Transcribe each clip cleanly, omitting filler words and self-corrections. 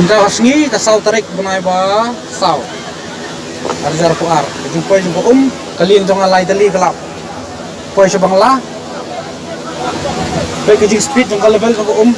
Inta hasngi kasau tarik bunai ba sau. Arjar puar. Jumpai jumpa kalin jong alai tali kelap. Poi sebang la. Baik kejing speed jong level jong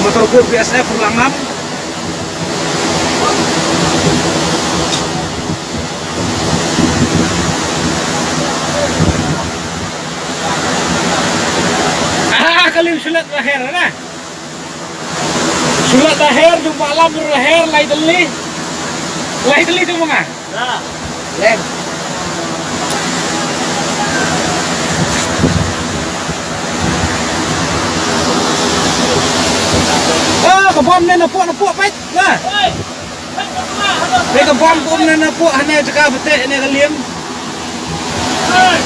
motor gue BSF Langam. Kali sulat terakhir na. Sulat terakhir jumpa alam terakhir lai deli tu mga. Nah. Lem. Kebom na napuk baik. Nah. Baik kebom pun na napuk hanya cakap betek ni kalian. Belum.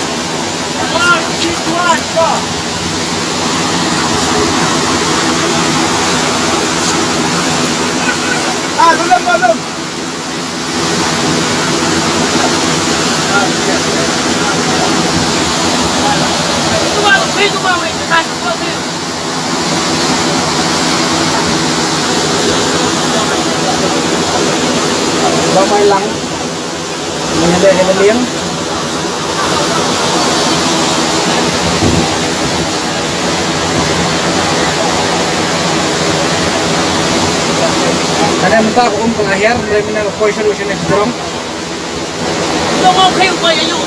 Bamay lang. Hindi liang. Ada minta aku pengakhir dari minal koi solution yang strong. Don't want to play with my you.